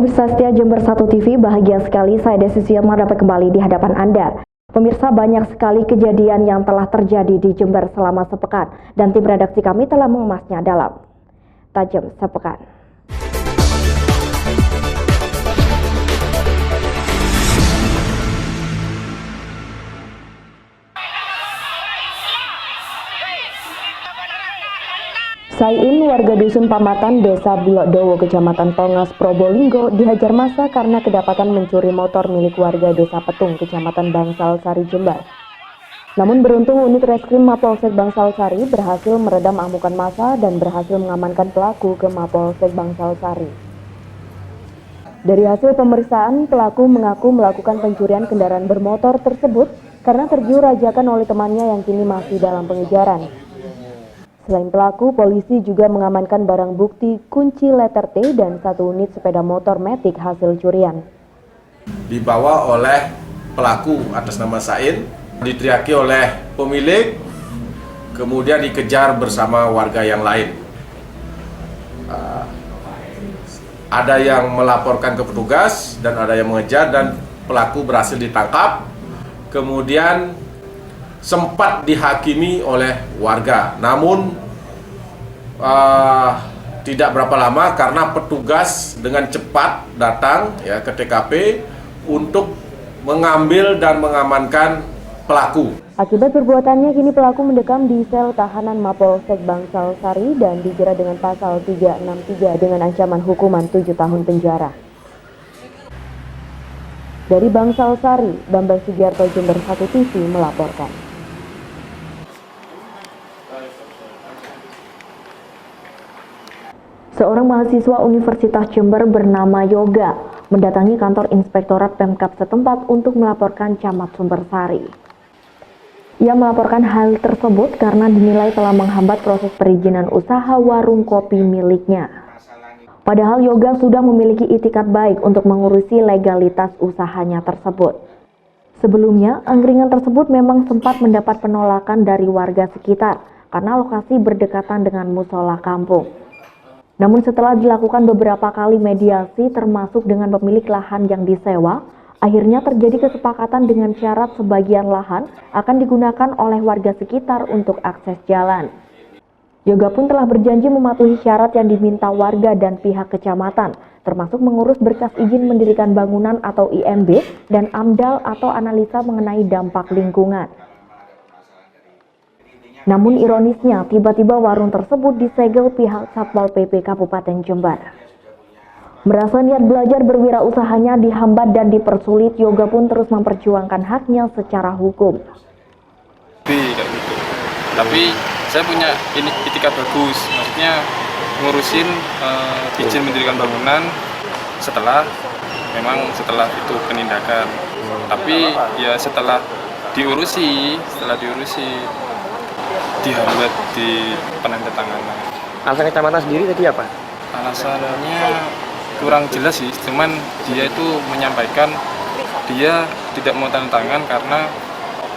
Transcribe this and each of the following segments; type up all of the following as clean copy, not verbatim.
Pemirsa setia Jember 1 TV, bahagia sekali saya Desi Suyatma dapat kembali di hadapan Anda. Pemirsa, banyak sekali kejadian yang telah terjadi di Jember selama sepekan dan tim redaksi kami telah mengemasnya dalam Tajam Sepekan. Sain, warga dusun Pamatan, Desa Bulokdowo, Kecamatan Tongas, Probolinggo, dihajar massa karena kedapatan mencuri motor milik warga Desa Petung, Kecamatan Bangsal Sari, Jember. Namun beruntung unit reskrim Mapolsek Bangsal Sari berhasil meredam amukan massa dan berhasil mengamankan pelaku ke Mapolsek Bangsal Sari. Dari hasil pemeriksaan, pelaku mengaku melakukan pencurian kendaraan bermotor tersebut karena tergiur ajakan oleh temannya yang kini masih dalam pengejaran. Selain pelaku, polisi juga mengamankan barang bukti kunci letter T dan 1 unit sepeda motor Matic hasil curian. Dibawa oleh pelaku atas nama Sain, diteriaki oleh pemilik, kemudian dikejar bersama warga yang lain. Ada yang melaporkan ke petugas dan ada yang mengejar dan pelaku berhasil ditangkap. Kemudian sempat dihakimi oleh warga, namun tidak berapa lama karena petugas dengan cepat datang ke TKP untuk mengambil dan mengamankan pelaku. Akibat perbuatannya, kini pelaku mendekam di sel tahanan Mapolsek Bangsal Sari dan dijerat dengan pasal 363 dengan ancaman hukuman 7 tahun penjara. Dari Bangsal Sari, Bambang Sugiarto, Jember 1 TV melaporkan. Seorang mahasiswa Universitas Jember bernama Yoga mendatangi kantor Inspektorat Pemkab setempat untuk melaporkan Camat Sumbersari. Ia melaporkan hal tersebut karena dinilai telah menghambat proses perizinan usaha warung kopi miliknya. Padahal Yoga sudah memiliki itikat baik untuk mengurusi legalitas usahanya tersebut. Sebelumnya, angkringan tersebut memang sempat mendapat penolakan dari warga sekitar karena lokasi berdekatan dengan musola kampung. Namun setelah dilakukan beberapa kali mediasi termasuk dengan pemilik lahan yang disewa, akhirnya terjadi kesepakatan dengan syarat sebagian lahan akan digunakan oleh warga sekitar untuk akses jalan. Yoga pun telah berjanji mematuhi syarat yang diminta warga dan pihak kecamatan, termasuk mengurus berkas izin mendirikan bangunan atau IMB dan AMDAL atau analisa mengenai dampak lingkungan. Namun ironisnya, tiba-tiba warung tersebut disegel pihak Satpol PP Kabupaten Jember. Merasa niat belajar berwirausahanya dihambat dan dipersulit, Yoga pun terus memperjuangkan haknya secara hukum. Tapi saya punya itikat bagus, maksudnya ngurusin izin mendirikan bangunan setelah itu penindakan. Tapi ya setelah diurusi dihambat di penandatanganan. Alasan kecamatan sendiri tadi apa? Alasannya kurang jelas sih, cuman dia itu menyampaikan dia tidak mau tanda tangan karena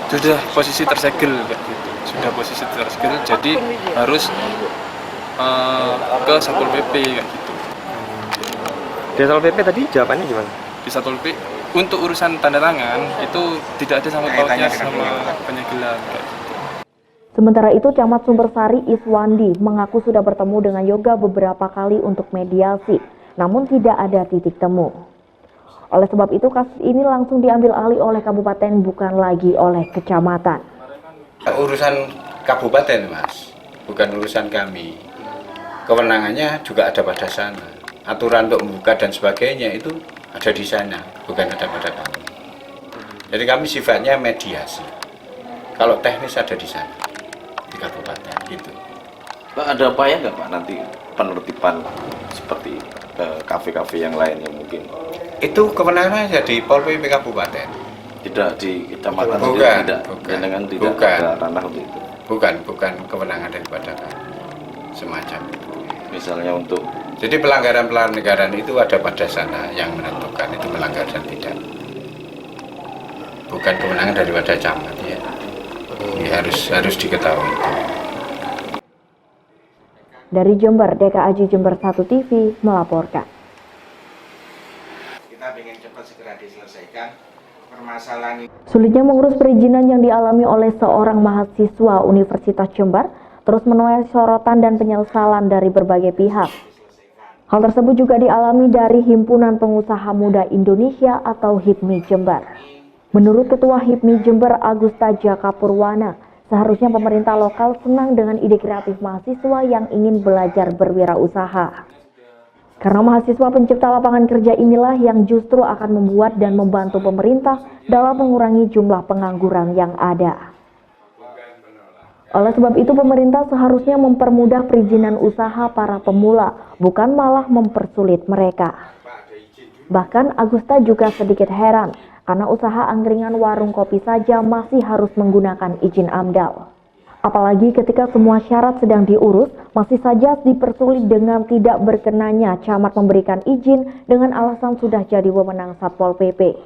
sudah posisi tersegel kayak gitu. Sudah posisi tersegel, jadi harus ke Satpol PP kayak gitu. Di Satpol PP tadi jawabannya gimana? Di Satpol PP untuk urusan tanda tangan itu tidak ada sangkut pautnya sama penyegelan kayak gitu. Sementara itu, Camat Sumbersari Iswandi mengaku sudah bertemu dengan Yoga beberapa kali untuk mediasi, namun tidak ada titik temu. Oleh sebab itu, kasus ini langsung diambil alih oleh kabupaten, bukan lagi oleh kecamatan. Urusan kabupaten, Mas, bukan urusan kami. Kewenangannya juga ada pada sana. Aturan untuk membuka dan sebagainya itu ada di sana, bukan ada pada kami. Jadi kami sifatnya mediasi. Kalau teknis ada di sana. Di kabupaten gitu. Pak, ada upaya nggak Pak nanti penertiban seperti kafe-kafe yang lain yang mungkin? Itu kewenangan aja di Pol PP Kabupaten. Tidak di kecamatan bukan, tidak bukan, ada ranah untuk itu. Bukan kewenangan daripada kami. Semacam itu. Misalnya untuk. Jadi pelanggaran itu ada pada sana yang menentukan itu melanggar dan tidak. Bukan kewenangan daripada camat ya. Ini harus diketahui. Dari Jember, DKAJ Jember 1 TV melaporkan. diselesaikan permasalahan ini. Sulitnya mengurus perizinan yang dialami oleh seorang mahasiswa Universitas Jember terus menuai sorotan dan penyesalan dari berbagai pihak. Hal tersebut juga dialami dari Himpunan Pengusaha Muda Indonesia atau HIPMI Jember. Menurut Ketua HIPMI Jember Agusta Jaka Purwana, seharusnya pemerintah lokal senang dengan ide kreatif mahasiswa yang ingin belajar berwirausaha. Karena mahasiswa pencipta lapangan kerja inilah yang justru akan membuat dan membantu pemerintah dalam mengurangi jumlah pengangguran yang ada. Oleh sebab itu, pemerintah seharusnya mempermudah perizinan usaha para pemula, bukan malah mempersulit mereka. Bahkan Agusta juga sedikit heran, karena usaha angkringan warung kopi saja masih harus menggunakan izin AMDAL. Apalagi ketika semua syarat sedang diurus, masih saja dipersulit dengan tidak berkenanya camat memberikan izin dengan alasan sudah jadi wewenang Satpol PP.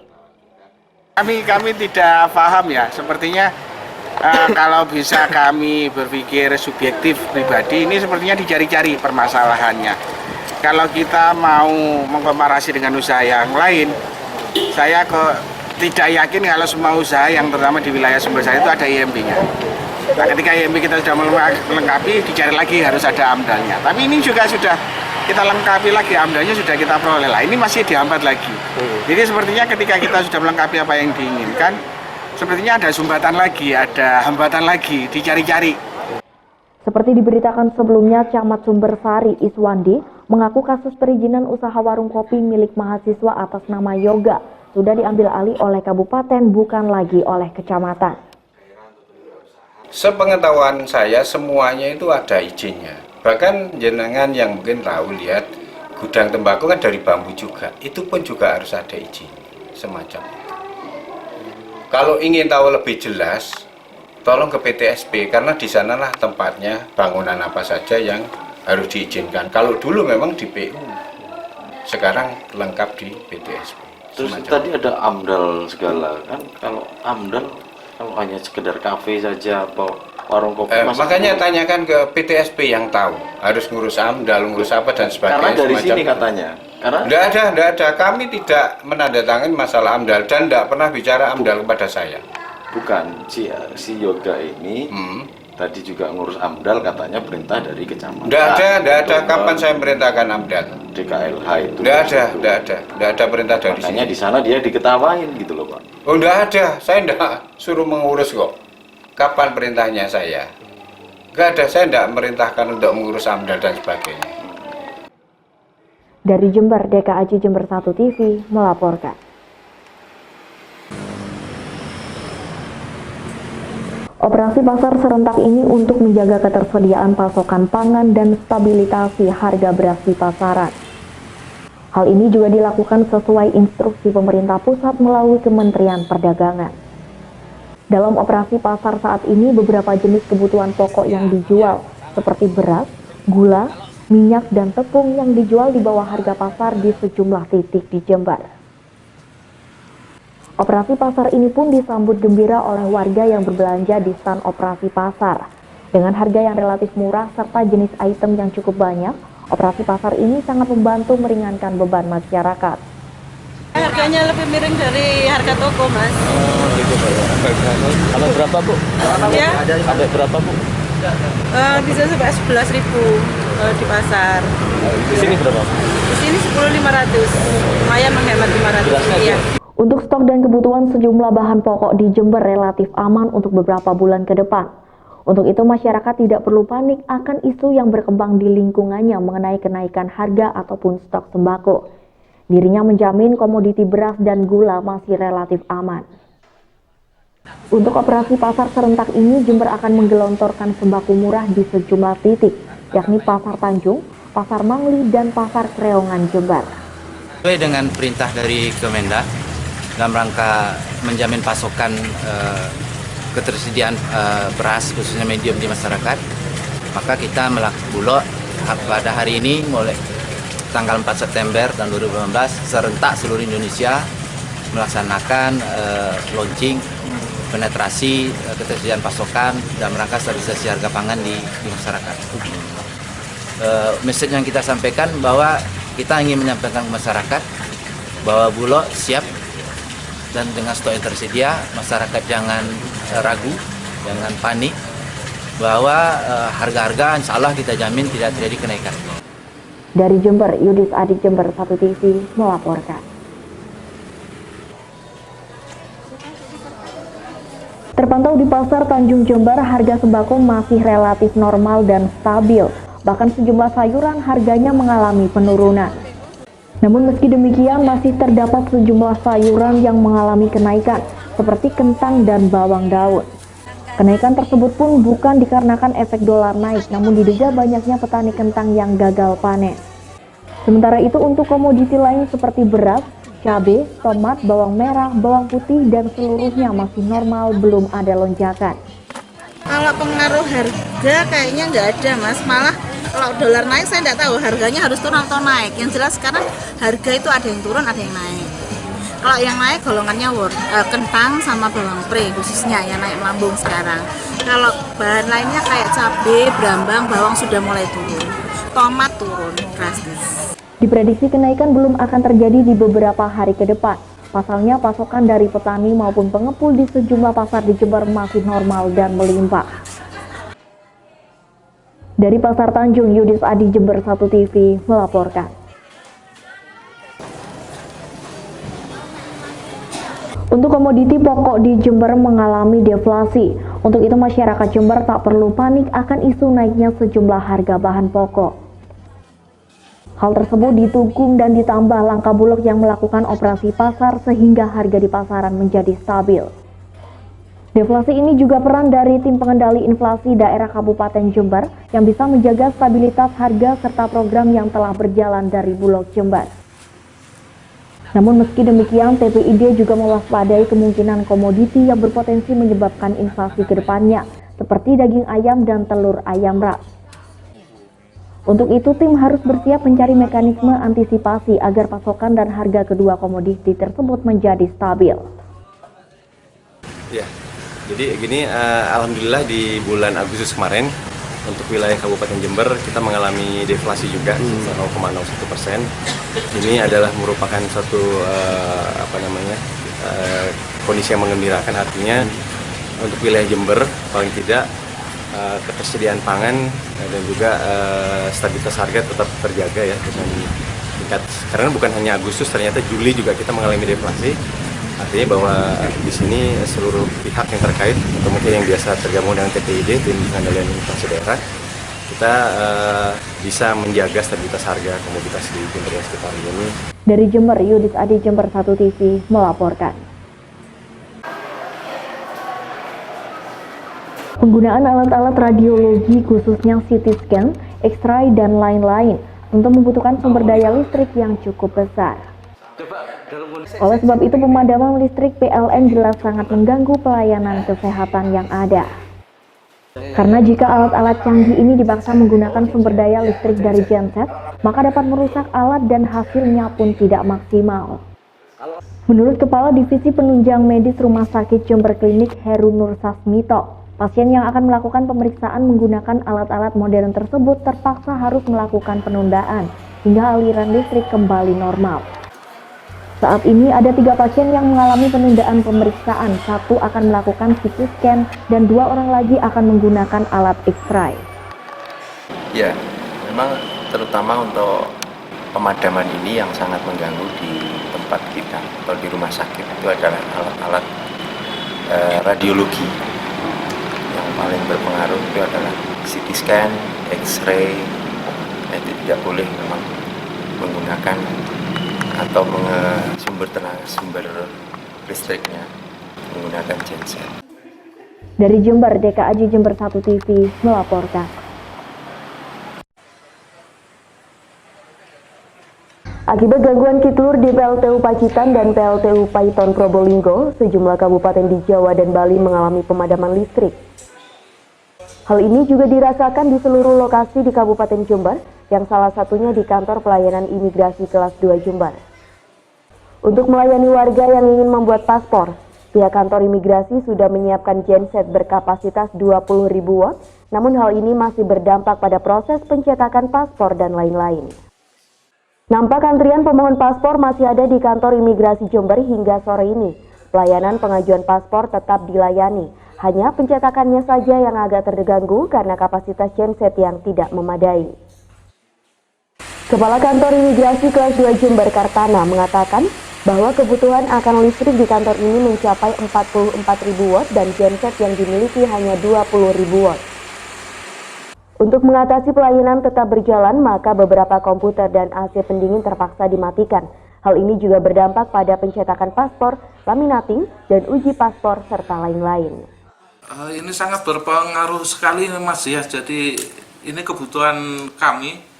Kami tidak paham ya, sepertinya kalau bisa kami berpikir subjektif pribadi, ini sepertinya dicari-cari permasalahannya. Kalau kita mau mengkomparasi dengan usaha yang lain, saya tidak yakin kalau semua usaha yang terutama di wilayah Sumbersari itu ada IMB-nya. Nah, ketika IMB kita sudah melengkapi, dicari lagi harus ada AMDAL-nya. Tapi ini juga sudah kita lengkapi lagi, AMDAL-nya sudah kita peroleh lah. Ini masih dihambat lagi. Jadi sepertinya ketika kita sudah melengkapi apa yang diinginkan, sepertinya ada sumbatan lagi, ada hambatan lagi, dicari-cari. Seperti diberitakan sebelumnya, Camat Sumbersari Iswandi mengaku kasus perizinan usaha warung kopi milik mahasiswa atas nama Yoga sudah diambil alih oleh kabupaten, bukan lagi oleh kecamatan. Sepengetahuan saya semuanya itu ada izinnya. Bahkan jenengan yang mungkin tahu lihat gudang tembakau kan dari bambu juga. Itu pun juga harus ada izin semacam itu. Kalau ingin tahu lebih jelas, tolong ke PTSP karena di sanalah tempatnya bangunan apa saja yang harus diizinkan. Kalau dulu memang di PU, sekarang lengkap di PTSP. Terus tadi ada AMDAL segala kan? Kalau AMDAL kalau hanya sekedar kafe saja atau warung kopi makanya tanyakan ke PTSP yang tahu harus ngurus AMDAL, ngurus apa dan sebagainya. Karena dari sini katanya. Karena tidak ada. Kami tidak menandatangani masalah AMDAL dan tidak pernah bicara AMDAL kepada saya. bukan si Yoga ini tadi juga ngurus AMDAL katanya perintah dari kecamatan. Tidak ada. Kapan saya merintahkan AMDAL? DKLH itu. Tidak ada perintah dari makanya sini. di sana dia diketawain gitu loh Pak. Oh, tidak ada. Saya tidak suruh mengurus kok. Kapan perintahnya saya? Tidak ada. Saya tidak merintahkan untuk mengurus AMDAL dan sebagainya. Dari Jember, DKAJ Jember 1 TV melaporkan. Operasi pasar serentak ini untuk menjaga ketersediaan pasokan pangan dan stabilisasi harga beras di pasaran. Hal ini juga dilakukan sesuai instruksi pemerintah pusat melalui Kementerian Perdagangan. Dalam operasi pasar saat ini, beberapa jenis kebutuhan pokok yang dijual, seperti beras, gula, minyak, dan tepung yang dijual di bawah harga pasar di sejumlah titik di Jember. Operasi pasar ini pun disambut gembira oleh warga yang berbelanja di stand operasi pasar. Dengan harga yang relatif murah serta jenis item yang cukup banyak, operasi pasar ini sangat membantu meringankan beban masyarakat. Harganya lebih miring dari harga toko, Mas. Oh, gitu Pak ya. Sampai berapa, Bu? Ya? Sampai berapa, Bu? Bisa sampai 11.000 di pasar. Di sini berapa? Di sini 10.500. Lumayan menghemat 500. Iya. Untuk stok dan kebutuhan sejumlah bahan pokok di Jember relatif aman untuk beberapa bulan ke depan. Untuk itu masyarakat tidak perlu panik akan isu yang berkembang di lingkungannya mengenai kenaikan harga ataupun stok sembako. Dirinya menjamin komoditi beras dan gula masih relatif aman. Untuk operasi pasar serentak ini, Jember akan menggelontorkan sembako murah di sejumlah titik, yakni Pasar Tanjung, Pasar Mangli, dan Pasar Kreongan Jember. Sesuai dengan perintah dari Kemendak, dalam rangka menjamin pasokan ketersediaan beras khususnya medium di masyarakat, maka kita melakukan Bulog pada hari ini mulai tanggal 4 September tahun 2018 serentak seluruh Indonesia melaksanakan launching penetrasi ketersediaan pasokan dalam rangka stabilisasi harga pangan di masyarakat. Message yang kita sampaikan bahwa kita ingin menyampaikan ke masyarakat bahwa Bulog siap dan dengan stok yang tersedia, masyarakat jangan ragu, jangan panik bahwa harga-harga insya Allah kita jamin tidak terjadi kenaikan. Dari Jember, Yudis Adi, Jember 1 TV melaporkan. Terpantau di Pasar Tanjung Jember, harga sembako masih relatif normal dan stabil. Bahkan sejumlah sayuran harganya mengalami penurunan. Namun meski demikian, masih terdapat sejumlah sayuran yang mengalami kenaikan, seperti kentang dan bawang daun. Kenaikan tersebut pun bukan dikarenakan efek dolar naik, namun diduga banyaknya petani kentang yang gagal panen. Sementara itu untuk komoditi lain seperti beras, cabai, tomat, bawang merah, bawang putih, dan seluruhnya masih normal, belum ada lonjakan. Kalau pengaruh harga kayaknya nggak ada, Mas. Malah kalau dolar naik saya nggak tahu harganya harus turun atau naik. Yang jelas sekarang harga itu ada yang turun, ada yang naik. Kalau yang naik golongannya kentang sama bawang pre khususnya yang naik melambung sekarang. Kalau bahan lainnya kayak cabai, brambang, bawang sudah mulai turun. Tomat turun drastis. Diprediksi kenaikan belum akan terjadi di beberapa hari ke depan. Pasalnya pasokan dari petani maupun pengepul di sejumlah pasar di Jember masih normal dan melimpah. Dari Pasar Tanjung, Yudis Adi, Jember 1 TV melaporkan. Untuk komoditi pokok di Jember mengalami deflasi. Untuk itu masyarakat Jember tak perlu panik akan isu naiknya sejumlah harga bahan pokok. Hal tersebut didukung dan ditambah langkah Bulog yang melakukan operasi pasar sehingga harga di pasaran menjadi stabil. Deflasi ini juga peran dari tim pengendali inflasi daerah Kabupaten Jember yang bisa menjaga stabilitas harga serta program yang telah berjalan dari Bulog Jember. Namun meski demikian, TPID juga mewaspadai kemungkinan komoditi yang berpotensi menyebabkan inflasi ke depannya, seperti daging ayam dan telur ayam ras. Untuk itu, tim harus bersiap mencari mekanisme antisipasi agar pasokan dan harga kedua komoditi tersebut menjadi stabil. Ya, jadi gini, alhamdulillah di bulan Agustus kemarin untuk wilayah Kabupaten Jember kita mengalami deflasi juga 0,01%. Ini adalah merupakan suatu kondisi yang menggembirakan, artinya untuk wilayah Jember paling tidak ketersediaan pangan dan juga stabilitas harga tetap terjaga ya dengan tingkat. Karena bukan hanya Agustus, ternyata Juli juga kita mengalami deflasi. Artinya bahwa di sini seluruh pihak yang terkait, atau mungkin yang biasa tergabung dengan TPID, tim pengendalian inflasi daerah, kita bisa menjaga stabilitas harga komoditas di Jember dan sekitar ini. Dari Jember, Yudis Adi, Jember 1 TV melaporkan. Penggunaan alat-alat radiologi khususnya CT scan, X-ray, dan lain-lain tentu membutuhkan sumber daya listrik yang cukup besar. Oleh sebab itu, pemadaman listrik PLN jelas sangat mengganggu pelayanan kesehatan yang ada. Karena jika alat-alat canggih ini dipaksa menggunakan sumber daya listrik dari genset, maka dapat merusak alat dan hasilnya pun tidak maksimal. Menurut Kepala Divisi Penunjang Medis Rumah Sakit Jember Klinik Heru Nur Sasmito, pasien yang akan melakukan pemeriksaan menggunakan alat-alat modern tersebut terpaksa harus melakukan penundaan hingga aliran listrik kembali normal. Saat ini ada 3 pasien yang mengalami penundaan pemeriksaan, 1 akan melakukan CT scan dan 2 orang lagi akan menggunakan alat X-ray. Ya, memang terutama untuk pemadaman ini yang sangat mengganggu di tempat kita atau di rumah sakit itu adalah alat-alat radiologi. Yang paling berpengaruh itu adalah CT scan, X-ray, itu tidak boleh memang menggunakan atau sumber listriknya menggunakan genset. Dari Jember, DKAJ Jember 1 TV melaporkan. Akibat gangguan kitlur di PLTU Pacitan dan PLTU Paiton Probolinggo, sejumlah kabupaten di Jawa dan Bali mengalami pemadaman listrik. Hal ini juga dirasakan di seluruh lokasi di Kabupaten Jember, yang salah satunya di kantor pelayanan imigrasi kelas 2 Jember. Untuk melayani warga yang ingin membuat paspor, pihak kantor imigrasi sudah menyiapkan genset berkapasitas 20.000 watt, namun hal ini masih berdampak pada proses pencetakan paspor dan lain-lain. Nampak antrian pemohon paspor masih ada di kantor imigrasi Jember hingga sore ini. Pelayanan pengajuan paspor tetap dilayani, hanya pencetakannya saja yang agak terganggu karena kapasitas genset yang tidak memadai. Kepala Kantor Imigrasi Kelas 2 Jember Kartana mengatakan bahwa kebutuhan akan listrik di kantor ini mencapai 44.000 watt dan genset yang dimiliki hanya 20.000 watt. Untuk mengatasi pelayanan tetap berjalan, maka beberapa komputer dan AC pendingin terpaksa dimatikan. Hal ini juga berdampak pada pencetakan paspor, laminating, dan uji paspor, serta lain-lain. Ini sangat berpengaruh sekali Mas ya, jadi ini kebutuhan kami.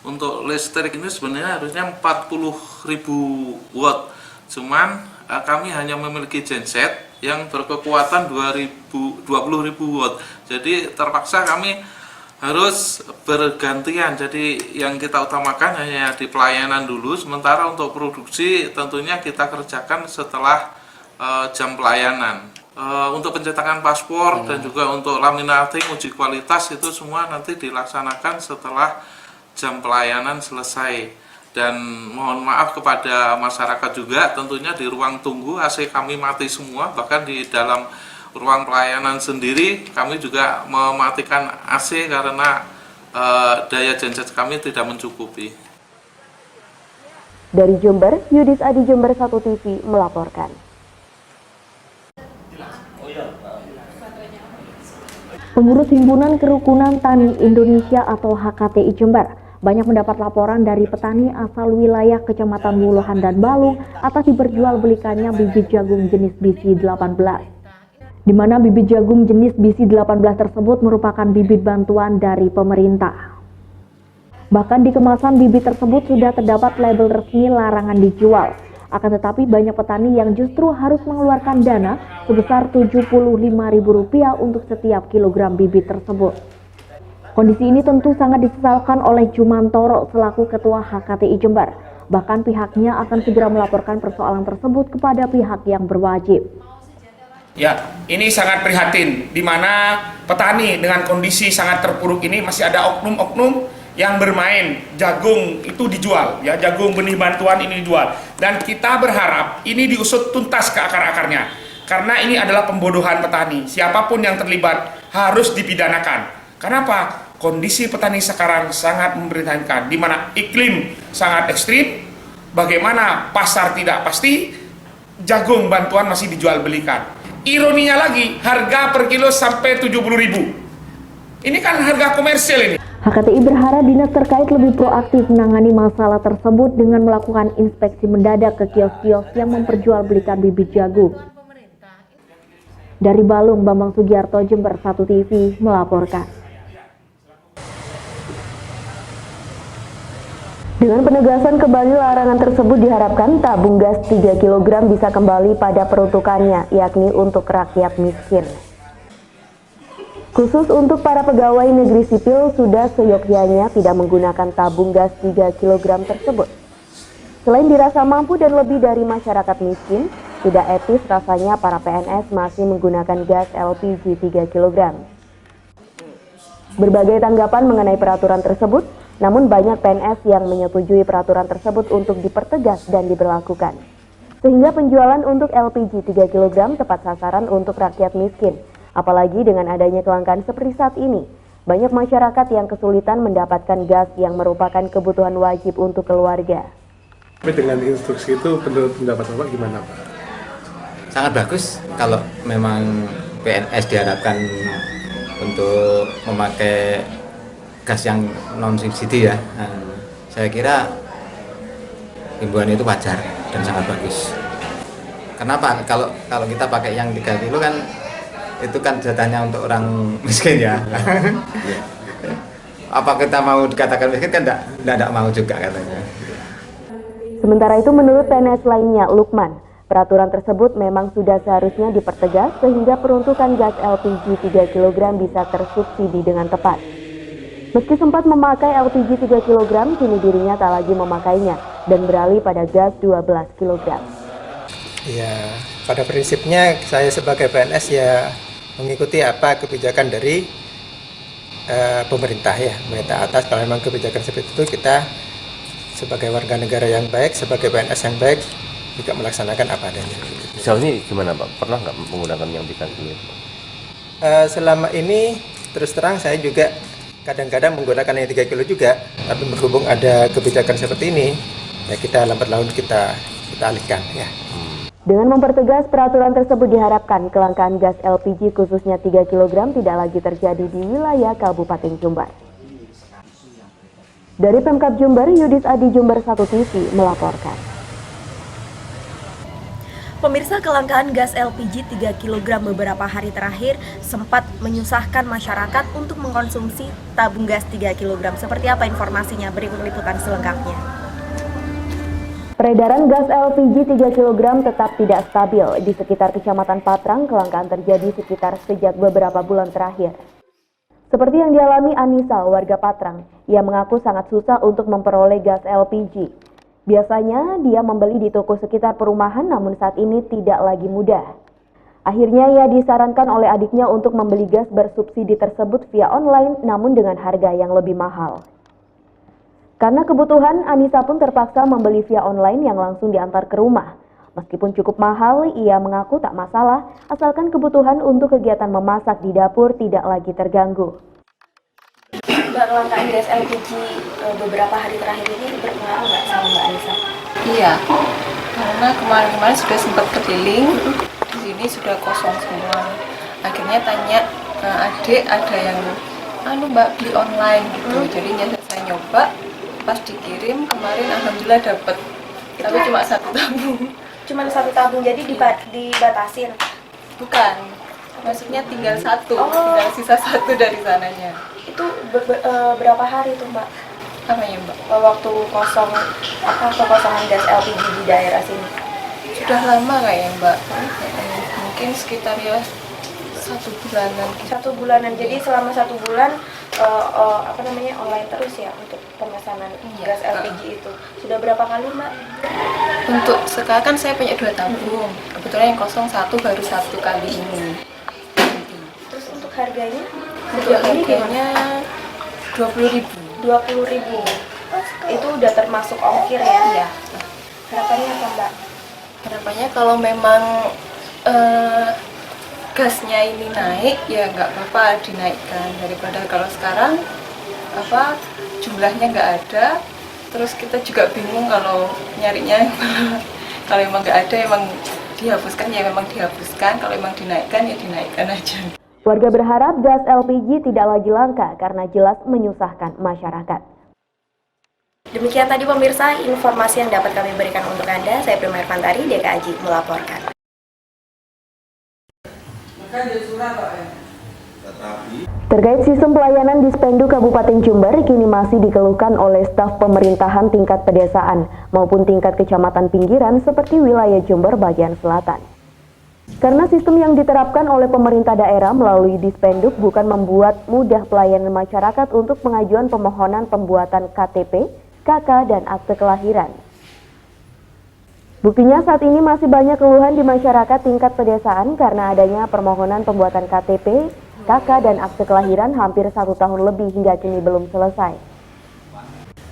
Untuk listrik ini sebenarnya harusnya 40.000 watt, cuman kami hanya memiliki genset yang berkekuatan 20.000 watt. Jadi terpaksa kami harus bergantian. Jadi yang kita utamakan hanya di pelayanan dulu, sementara untuk produksi tentunya kita kerjakan setelah jam pelayanan. Untuk pencetakan paspor dan juga untuk laminating, uji kualitas itu semua nanti dilaksanakan setelah jam pelayanan selesai. Dan mohon maaf kepada masyarakat juga, tentunya di ruang tunggu AC kami mati semua, bahkan di dalam ruang pelayanan sendiri kami juga mematikan AC karena daya genset kami tidak mencukupi. Dari Jember, Yudis Adi, Jember 1 TV melaporkan. Pengurus Himpunan Kerukunan Tani Indonesia atau HKTI Jember banyak mendapat laporan dari petani asal wilayah Kecamatan Wulohan dan Balung atas diperjualbelikannya bibit jagung jenis BC18. Di mana bibit jagung jenis BC18 tersebut merupakan bibit bantuan dari pemerintah. Bahkan di kemasan bibit tersebut sudah terdapat label resmi larangan dijual. Akan tetapi banyak petani yang justru harus mengeluarkan dana sebesar Rp75.000 untuk setiap kilogram bibit tersebut. Kondisi ini tentu sangat disesalkan oleh Jumantoro selaku Ketua HKTI Jember. Bahkan pihaknya akan segera melaporkan persoalan tersebut kepada pihak yang berwajib. Ya, ini sangat prihatin, di mana petani dengan kondisi sangat terpuruk ini masih ada oknum-oknum yang bermain jagung itu dijual, ya jagung benih bantuan ini dijual. Dan kita berharap ini diusut tuntas ke akar-akarnya, karena ini adalah pembodohan petani. Siapapun yang terlibat harus dipidanakan. Kenapa? Kondisi petani sekarang sangat memprihatinkan, di mana iklim sangat ekstrim, bagaimana pasar tidak pasti, jagung bantuan masih dijual belikan. Ironinya lagi, harga per kilo sampai 70.000. Ini kan harga komersil ini. HKTI berharap dinas terkait lebih proaktif menangani masalah tersebut dengan melakukan inspeksi mendadak ke kios-kios yang memperjualbelikan bibit jagung. Dari Balung, Bambang Sugiarto, Jember 1 TV melaporkan. Dengan penegasan kembali larangan tersebut diharapkan tabung gas 3 kg bisa kembali pada peruntukannya, yakni untuk rakyat miskin. Khusus untuk para pegawai negeri sipil sudah seyogyanya tidak menggunakan tabung gas 3 kg tersebut. Selain dirasa mampu dan lebih dari masyarakat miskin, tidak etis rasanya para PNS masih menggunakan gas LPG 3 kg. Berbagai tanggapan mengenai peraturan tersebut, namun banyak PNS yang menyetujui peraturan tersebut untuk dipertegas dan diberlakukan. Sehingga penjualan untuk LPG 3 kg tepat sasaran untuk rakyat miskin. Apalagi dengan adanya kelangkaan seperti saat ini, banyak masyarakat yang kesulitan mendapatkan gas yang merupakan kebutuhan wajib untuk keluarga. Tapi dengan instruksi itu menurut pendapat Bapak gimana Pak? Sangat bagus kalau memang PNS diharapkan untuk memakai gas yang non subsidi ya. Saya kira himbauan itu wajar dan sangat bagus. Kenapa? Kalau kita pakai yang 3 kilo kan itu kan jatahnya untuk orang miskin ya. Apa kita mau dikatakan miskin kan enggak mau juga katanya. Sementara itu menurut PNS lainnya, Lukman, peraturan tersebut memang sudah seharusnya dipertegas sehingga peruntukan gas LPG 3 kg bisa tersubsidi dengan tepat. Meski sempat memakai LPG 3 kg, kini dirinya tak lagi memakainya dan beralih pada gas 12 kg. Ya, pada prinsipnya saya sebagai PNS ya mengikuti apa kebijakan dari pemerintah ya, pemerintah atas. Kalau memang kebijakan seperti itu, kita sebagai warga negara yang baik, sebagai PNS yang baik juga melaksanakan apa adanya. sejauh ini gimana Pak? Pernah nggak menggunakan yang 3 kilo itu? Selama ini terus terang saya juga kadang-kadang menggunakan yang 3 kilo juga, tapi berhubung ada kebijakan seperti ini, ya kita lambat laun kita alihkan ya. Dengan mempertegas peraturan tersebut diharapkan kelangkaan gas LPG khususnya 3 kg tidak lagi terjadi di wilayah Kabupaten Jember. Dari Pemkab Jember, Yudis Adi Jember 1 TV melaporkan. Pemirsa, kelangkaan gas LPG 3 kg beberapa hari terakhir sempat menyusahkan masyarakat untuk mengkonsumsi tabung gas 3 kg. Seperti apa informasinya? Berikut liputan selengkapnya. Peredaran gas LPG 3 kg tetap tidak stabil. Di sekitar Kecamatan Patrang, kelangkaan terjadi sejak beberapa bulan terakhir. Seperti yang dialami Anissa, warga Patrang. Ia mengaku sangat susah untuk memperoleh gas LPG. Biasanya dia membeli di toko sekitar perumahan, namun saat ini tidak lagi mudah. Akhirnya ia disarankan oleh adiknya untuk membeli gas bersubsidi tersebut via online, namun dengan harga yang lebih mahal. Karena kebutuhan, Anissa pun terpaksa membeli via online yang langsung diantar ke rumah. Meskipun cukup mahal, ia mengaku tak masalah, asalkan kebutuhan untuk kegiatan memasak di dapur tidak lagi terganggu. Mbak, kelangkaan gas LPG beberapa hari terakhir ini berpengaruh nggak sama Mbak Anissa? Iya, karena kemarin-kemarin sudah sempat keliling, di sini sudah kosong semua. Akhirnya tanya adik, ada yang Mbak beli online gitu. Jadinya saya nyoba, pas dikirim kemarin alhamdulillah dapat. Tapi cuma 1 tabung. Cuma 1 tabung, jadi dibatasin? Bukan, maksudnya tinggal 1, tinggal sisa 1 dari sananya. Itu berapa hari tuh Mbak? Apa ya Mbak? Waktu kekosongan gas LPG di daerah sini? Sudah lama kayaknya Mbak. Mungkin sekitar ya 1 bulanan. 1 bulanan. Jadi selama 1 bulan online terus ya untuk pemesanan gas LPG itu. Sudah berapa kali Mbak? Untuk sekarang kan saya punya 2 tabung. Kebetulan yang kosong 1 baru 1 kali ini. Terus untuk harganya? Untuk harganya 20.000. 20.000. Itu udah termasuk ongkir ya? Iya. Harapannya apa Mbak? Harapannya kalau memang gasnya ini naik ya nggak apa-apa dinaikkan, daripada kalau sekarang jumlahnya nggak ada, terus kita juga bingung kalau nyarinya. Kalau emang nggak ada, emang dihapuskan ya memang dihapuskan, kalau emang dinaikkan ya dinaikkan aja. Warga berharap gas LPG tidak lagi langka karena jelas menyusahkan masyarakat. Demikian tadi pemirsa informasi yang dapat kami berikan untuk Anda. Saya Prima Irfantari, DKAJ melaporkan. Terkait sistem pelayanan Dispenduk Kabupaten Jember kini masih dikeluhkan oleh staf pemerintahan tingkat pedesaan maupun tingkat kecamatan pinggiran seperti wilayah Jember bagian selatan. Karena sistem yang diterapkan oleh pemerintah daerah melalui Dispenduk bukan membuat mudah pelayanan masyarakat untuk pengajuan permohonan pembuatan KTP, KK, dan akte kelahiran. Buktinya saat ini masih banyak keluhan di masyarakat tingkat pedesaan karena adanya permohonan pembuatan KTP, KK, dan akte kelahiran hampir 1 tahun lebih hingga kini belum selesai.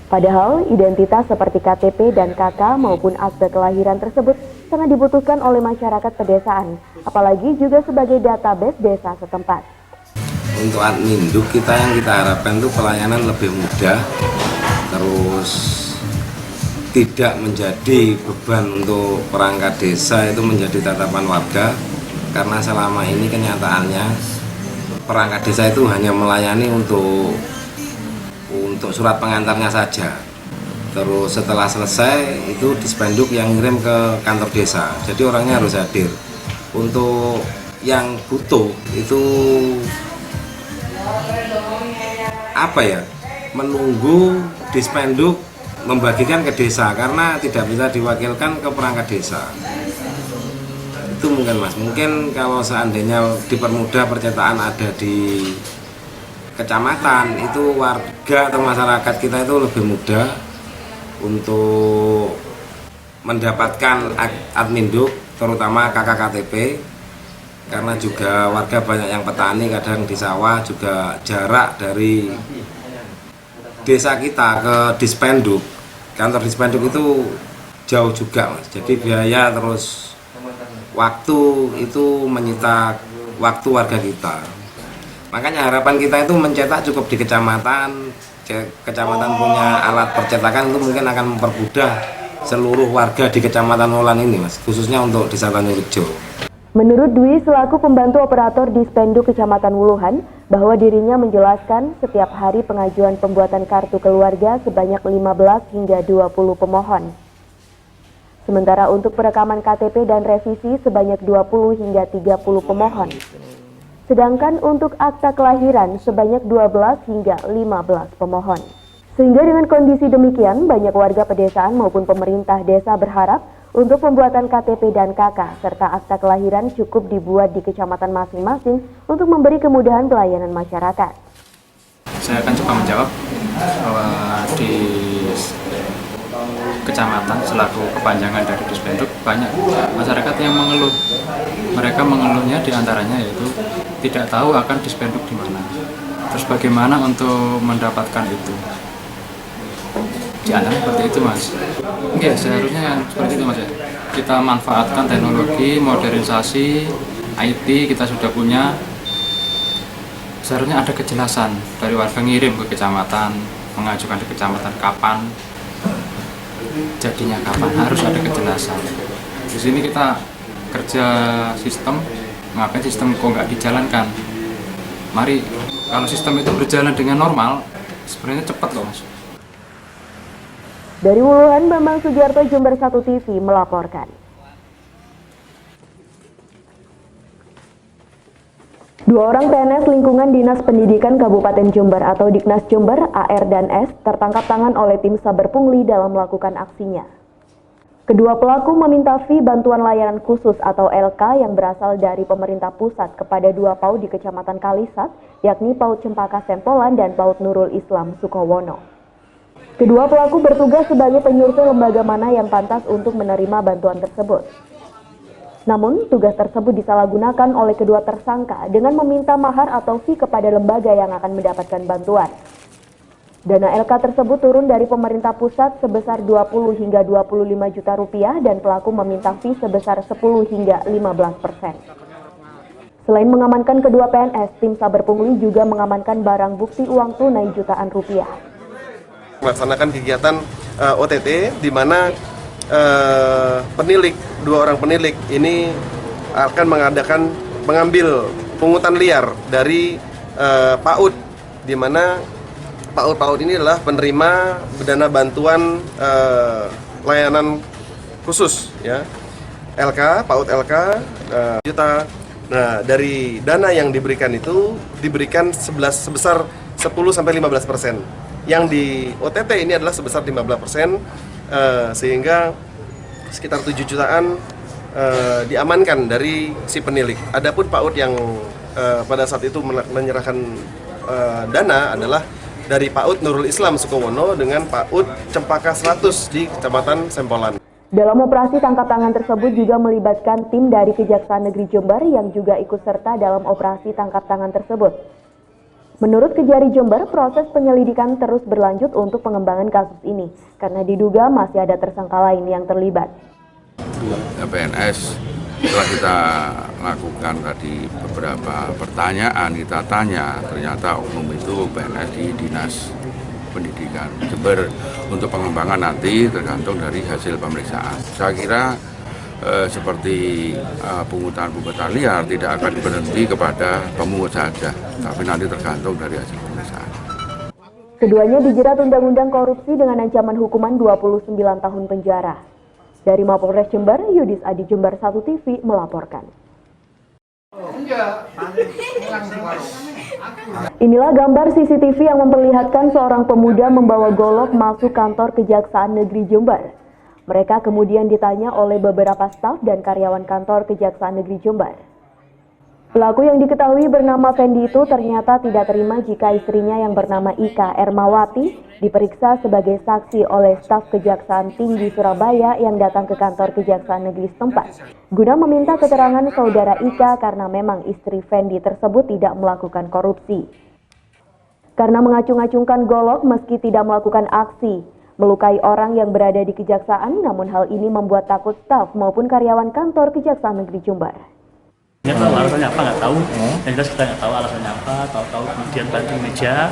Padahal identitas seperti KTP dan KK maupun akte kelahiran tersebut sangat dibutuhkan oleh masyarakat pedesaan, apalagi juga sebagai database desa setempat. Untuk adminduk kita yang kita harapkan itu pelayanan lebih mudah, terus tidak menjadi beban untuk perangkat desa itu menjadi tatapan warga, karena selama ini kenyataannya perangkat desa itu hanya melayani untuk surat pengantarnya saja. Terus setelah selesai itu Dispenduk yang ngirim ke kantor desa, jadi orangnya harus hadir. Untuk yang butuh itu menunggu Dispenduk membagikan ke desa karena tidak bisa diwakilkan ke perangkat desa. Itu mungkin Mas, mungkin kalau seandainya dipermudah percetakan ada di kecamatan, itu warga atau masyarakat kita itu lebih mudah untuk mendapatkan adminduk, terutama KKKTP, karena juga warga banyak yang petani, kadang di sawah, juga jarak dari desa kita ke Dispenduk, kantor Dispenduk itu jauh juga Mas, jadi biaya terus waktu itu menyita waktu warga kita. Makanya harapan kita itu mencetak cukup di kecamatan. Kecamatan punya alat percetakan itu mungkin akan mempermudah seluruh warga di Kecamatan Wulan ini, Mas, khususnya untuk Desa Tanjungrejo. Menurut Dwi selaku pembantu operator Dispenduk Kecamatan Wuluhan, bahwa dirinya menjelaskan setiap hari pengajuan pembuatan kartu keluarga sebanyak 15 hingga 20 pemohon. Sementara untuk perekaman KTP dan revisi sebanyak 20 hingga 30 pemohon. Sedangkan untuk akta kelahiran sebanyak 12 hingga 15 pemohon. Sehingga dengan kondisi demikian, banyak warga pedesaan maupun pemerintah desa berharap untuk pembuatan KTP dan KK serta akta kelahiran cukup dibuat di kecamatan masing-masing untuk memberi kemudahan pelayanan masyarakat. Saya akan coba menjawab bahwa di kecamatan selaku kepanjangan dari Dispenduk banyak masyarakat yang mengeluh. Mereka mengeluhnya diantaranya yaitu tidak tahu akan Dispenduk di mana. Terus bagaimana untuk mendapatkan itu? Di antara seperti itu, Mas. Oke, seharusnya seperti itu, Mas ya. Kita manfaatkan teknologi, modernisasi, IT kita sudah punya. Seharusnya ada kejelasan dari warga ngirim ke kecamatan, mengajukan di kecamatan kapan, jadinya kapan, harus ada kejelasan. Di sini kita kerja sistem, ngapain sistem kok nggak dijalankan? Mari, kalau sistem itu berjalan dengan normal, sebenarnya cepat loh, Mas. Dari Wuluhan, Bambang Sugiarto, Jember 1 TV melaporkan. Dua orang PNS lingkungan Dinas Pendidikan Kabupaten Jember atau Diknas Jember, AR dan S, tertangkap tangan oleh tim Saber Pungli dalam melakukan aksinya. Kedua pelaku meminta fee bantuan layanan khusus atau LK yang berasal dari pemerintah pusat kepada dua PAUD di Kecamatan Kalisat, yakni PAUD Cempaka Sempolan dan PAUD Nurul Islam Sukowono. Kedua pelaku bertugas sebagai penyurvei lembaga mana yang pantas untuk menerima bantuan tersebut. Namun, tugas tersebut disalahgunakan oleh kedua tersangka dengan meminta mahar atau fee kepada lembaga yang akan mendapatkan bantuan. Dana LK tersebut turun dari pemerintah pusat sebesar 20 hingga 25 juta rupiah dan pelaku meminta fee sebesar 10 hingga 15%. Selain mengamankan kedua PNS, tim Saber Pungli juga mengamankan barang bukti uang tunai jutaan rupiah. Melaksanakan kegiatan OTT di mana dua orang penilik ini akan mengambil pungutan liar dari PAUD, di mana PAUD ini adalah penerima dana bantuan layanan khusus, ya, LK, PAUD LK juta. Nah, dari dana yang diberikan itu diberikan sebesar 10-15%. Yang di OTT ini adalah sebesar 15%, sehingga sekitar 7 jutaan diamankan dari si penilik. Adapun PAUD yang pada saat itu menyerahkan dana adalah dari PAUD Nurul Islam Sukowono dengan PAUD Cempaka 100 di Kecamatan Sempolan. Dalam operasi tangkap tangan tersebut juga melibatkan tim dari Kejaksaan Negeri Jember yang juga ikut serta dalam operasi tangkap tangan tersebut. Menurut Kejari Jember, proses penyelidikan terus berlanjut untuk pengembangan kasus ini karena diduga masih ada tersangka lain yang terlibat. PNS setelah kita lakukan tadi beberapa pertanyaan, kita tanya, ternyata oknum itu PNS di Dinas Pendidikan Jember. Untuk pengembangan nanti tergantung dari hasil pemeriksaan. Saya kira seperti pungutan liar tidak akan berhenti kepada pemungut saja, tapi nanti tergantung dari hasil pemeriksaan. Keduanya dijerat Undang-Undang Korupsi dengan ancaman hukuman 29 tahun penjara. Dari Mapolres Jember, Yudis Adi, Jember 1 TV melaporkan. Inilah gambar CCTV yang memperlihatkan seorang pemuda membawa golok masuk kantor Kejaksaan Negeri Jember. Mereka kemudian ditanya oleh beberapa staf dan karyawan kantor Kejaksaan Negeri Jember. Pelaku yang diketahui bernama Fendi itu ternyata tidak terima jika istrinya yang bernama Ika Ermawati diperiksa sebagai saksi oleh staf Kejaksaan Tinggi Surabaya yang datang ke kantor Kejaksaan Negeri setempat, guna meminta keterangan saudara Ika karena memang istri Fendi tersebut tidak melakukan korupsi. Karena mengacung-acungkan golok meski tidak melakukan aksi, melukai orang yang berada di kejaksaan, namun hal ini membuat takut staf maupun karyawan kantor Kejaksaan Negeri Jember. Nggak tahu alasannya apa, nggak tahu. Yang jelas kita nggak tahu alasannya apa, tahu-tahu kemudian banting meja,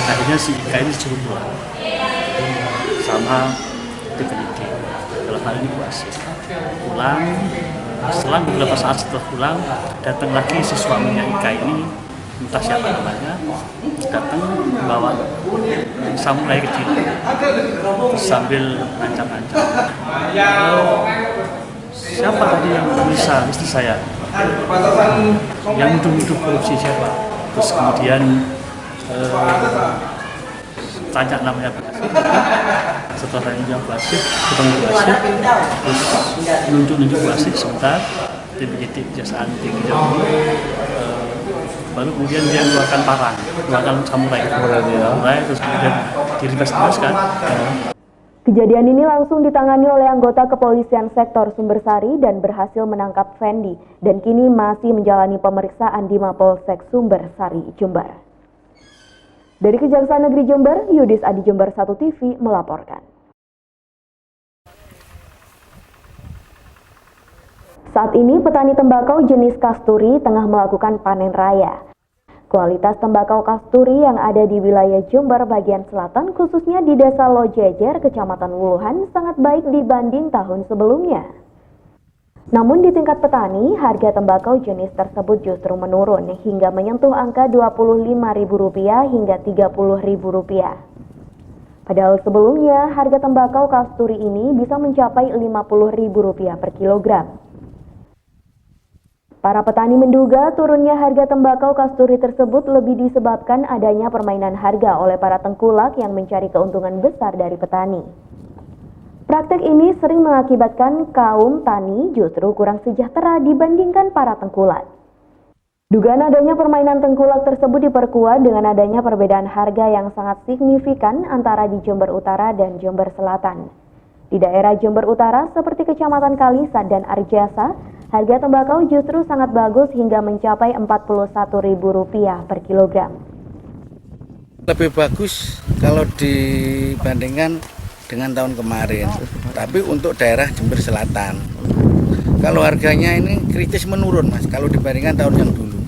akhirnya si Ika ini disuruh pulang sama tim penyidik. Dalam hal ini wasit pulang, selang beberapa saat setelah pulang, datang lagi si suaminya Ika ini, entah siapa namanya, datang membawa samurai kecil sambil ancam-ancam. Siapa tadi yang bisa istri saya? Yang nuduh-nuduh korupsi siapa? Terus kemudian tanya namanya Basir. Setelah tanya jawab Basir, ketemu Basir, terus nunjuk Basir sebentar, tim penyidik Kejaksaan Tinggi Jambi, baru kemudian dia mengeluarkan parang, mengeluarkan samurai, terus kemudian dirindas-rindaskan. Kejadian ini langsung ditangani oleh anggota kepolisian sektor Sumbersari dan berhasil menangkap Fendi dan kini masih menjalani pemeriksaan di Mapolsek Sumbersari, Jember. Dari Kejaksaan Negeri Jember, Yudis Adi Jember 1 TV melaporkan. Saat ini petani tembakau jenis kasturi tengah melakukan panen raya. Kualitas tembakau kasturi yang ada di wilayah Jember bagian selatan, khususnya di Desa Lojejer, Kecamatan Wuluhan, sangat baik dibanding tahun sebelumnya. Namun di tingkat petani, harga tembakau jenis tersebut justru menurun hingga menyentuh angka Rp25.000 hingga Rp30.000. Padahal sebelumnya, harga tembakau kasturi ini bisa mencapai Rp50.000 per kilogram. Para petani menduga turunnya harga tembakau kasturi tersebut lebih disebabkan adanya permainan harga oleh para tengkulak yang mencari keuntungan besar dari petani. Praktek ini sering mengakibatkan kaum tani justru kurang sejahtera dibandingkan para tengkulak. Dugaan adanya permainan tengkulak tersebut diperkuat dengan adanya perbedaan harga yang sangat signifikan antara di Jember Utara dan Jember Selatan. Di daerah Jember Utara seperti Kecamatan Kalisat dan Arjasa, harga tembakau justru sangat bagus hingga mencapai Rp41.000 per kilogram. Lebih bagus kalau dibandingkan dengan tahun kemarin, tapi untuk daerah Jember Selatan. Kalau harganya ini kritis menurun Mas, kalau dibandingkan tahun yang dulu.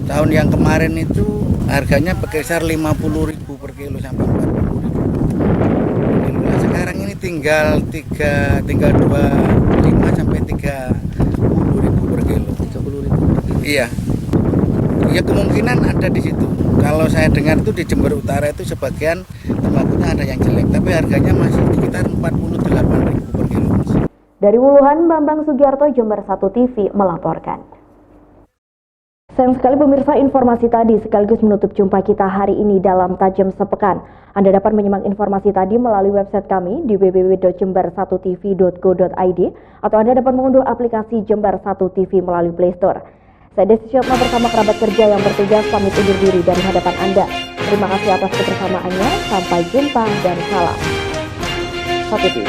Tahun yang kemarin itu harganya berkisar Rp50.000 per kilo sampai Rp40.000. Nah, sekarang ini tinggal 25 sampai Rp30.000 per kilo. Iya. Ya kemungkinan ada di situ. Kalau saya dengar itu di Jember Utara itu sebagian tembakaunya ada yang jelek, tapi harganya masih sekitar Rp48.000 per kilo. Dari Wuluhan, Bambang Sugiarto, Jember 1 TV melaporkan. Sayang sekali pemirsa, informasi tadi sekaligus menutup jumpa kita hari ini dalam Tajam Sepekan. Anda dapat menyimak informasi tadi melalui website kami di www.jember1tv.go.id atau Anda dapat mengunduh aplikasi Jember 1 TV melalui Play Store. Saya Desi Syotma bersama kerabat kerja yang bertugas pamit undur diri dari hadapan Anda. Terima kasih atas kebersamaannya, sampai jumpa dan salam 1 TV.